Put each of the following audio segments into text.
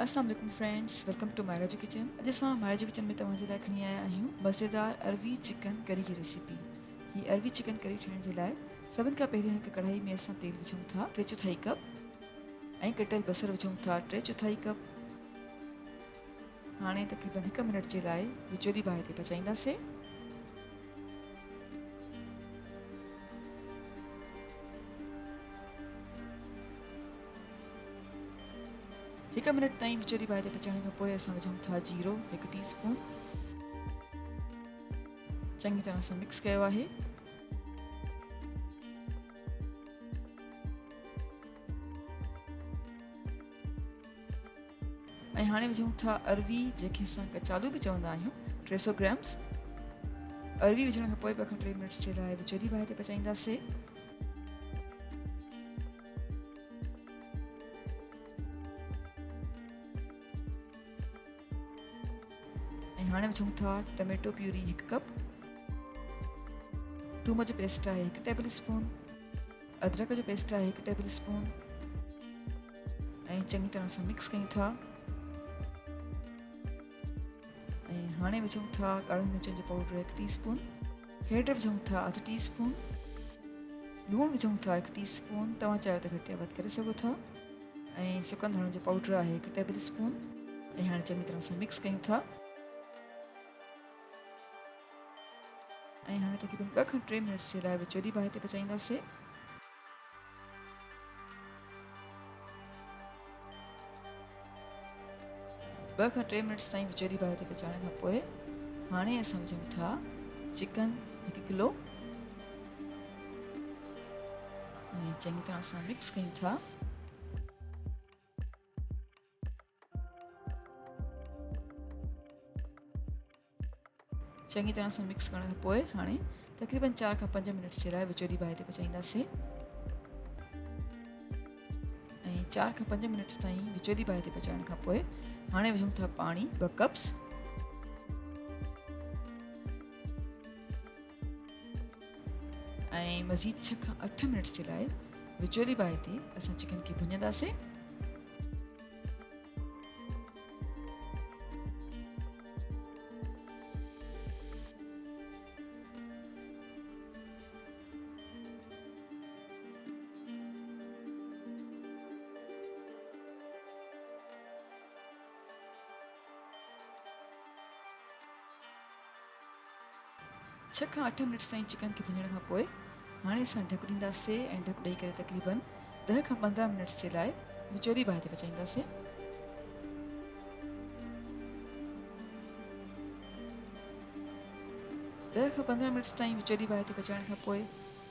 अस्सलाम वालेकुम friends, welcome to Myra जी किचन। अॼु असां मायरा जी किचन में तव्हांजे लाइ खणी आया आहियूं मज़ेदार अरवी चिकन करी जी रेसिपी। ही अरवी चिकन करी ठाहिण जे लाइ सभिनि खां पहिरियों हिकु कढ़ाई में असां तेल विझूं था 3/4 कप ऐं कटियल बसर विझूं था 3/4 कप। हाणे तक़रीबन 1 मिनट जे लाइ विचोली बाहि ते पचाईंदासीं। हिकु मिनट ताईं विचोली बाहि ते पचाइण खां पोइ असां विझूं था जीरो 1 टीस्पून। चङी तरह सां मिक्स कयो आहे। ऐं हाणे विझूं था अरवी, जंहिंखे असां कचालू बि चवंदा आहियूं, 300 ग्राम्स। अरवी विझण खां पोइ 2 खां 3 मिनट्स जे लाइ विचोली बाहि ते पचाईंदासीं। ऐं हाणे विझूं था टमेटो प्यूरी 1 कप, थूम जो पेस्ट आहे 1 टेबल स्पून, अदरक जो पेस्ट आहे 1 टेबल स्पून ऐं चङी तरह सां मिक्स कयूं था। ऐं हाणे विझूं था ॻाढ़नि मिर्चनि जो पाउडर 1 टीस्पून, हेड विझूं था 1/2 टीस्पून, लूणु विझूं था 1 टीस्पून, तव्हां चाहियो त घटि या वधि करे सघो था, ऐं सुकनि धाणनि जो पाउडर आहे 1 टेबल स्पून। ऐं हाणे चङी तरह सां मिक्स कयूं था। ऐं हाणे तक़रीबन 2 खां 3 मिनट्स जे लाइ विचोली बाहि ते पचाईंदासीं। 2 खां 3 मिनट्स ताईं विचोली बाहि ते पचाइण खां पोइ हाणे असां विझूं था चिकन 1 किलो ऐं चङी तरह सां मिक्स कयूं था। चङी तरह सां मिक्स करण खां पोइ हाणे तक़रीबन 4 खां 5 मिनट्स जे लाइ विचोली बाहि ते पचाईंदासीं। ऐं 4 खां 5 मिनट्स ताईं विचोली बाहि ते पचाइण खां पोइ हाणे विझूं था पाणी 2 कप्स। ऐं मज़ीद 6 खां 8 मिनट्स जे लाइ विचोली बाहि ते असां चिकन खे भुञंदासीं। छह खां 8 मिनट्स ताईं चिकन खे भुञण खां पोइ हाणे असां ढकु ॾींदासीं ऐं ढकु ॾेई करे तक़रीबन 10 खां 15 मिनट्स जे लाइ विचोली बाहि ते पचाईंदासीं। 10 खां 15 मिनट्स ताईं विचोली बाहि ते पचाइण खां पोइ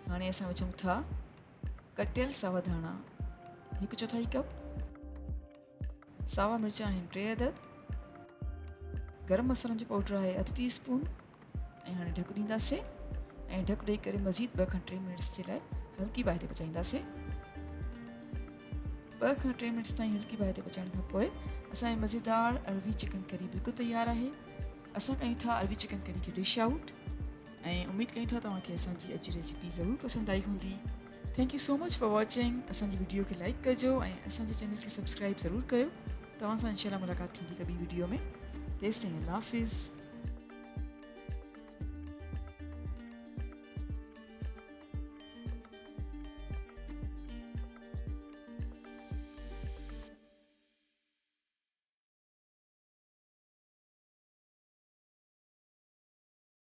हाणे असां विझूं था कटियल सावा धाणा 1/4 कप, सावा मिर्च आहिनि 3 अदद, गरम मसालनि जो पाउडर आहे 1/2 टीस्पून। ऐं हाणे ढकु ॾींदासीं ऐं ढकु ॾेई करे मज़ीद 2 खां 3 मिनट्स जे लाइ हल्की बाहि ते पचाईंदासीं। 2 खां 3 मिनट्स ताईं हल्की बाहि ते पचाइण खां पोइ असांजी मज़ेदार अरवी चिकन करी बिल्कुलु तयारु आहे। असां कयूं था अरवी चिकन करी खे डिश आउट ऐं उमेदु कयूं था तव्हांखे असांजी अॼु जी रेसिपी ज़रूरु पसंदि आई हूंदी। Thank you so much for watching. असांजी वीडियो खे लाइक कजो ऐं असांजे चैनल खे सब्सक्राइब ज़रूरु कयो। तव्हां सां इंशाल्लाह मुलाक़ात थींदी कॿी वीडियो में। तेसिताईं अल्लाह हाफ़िज़।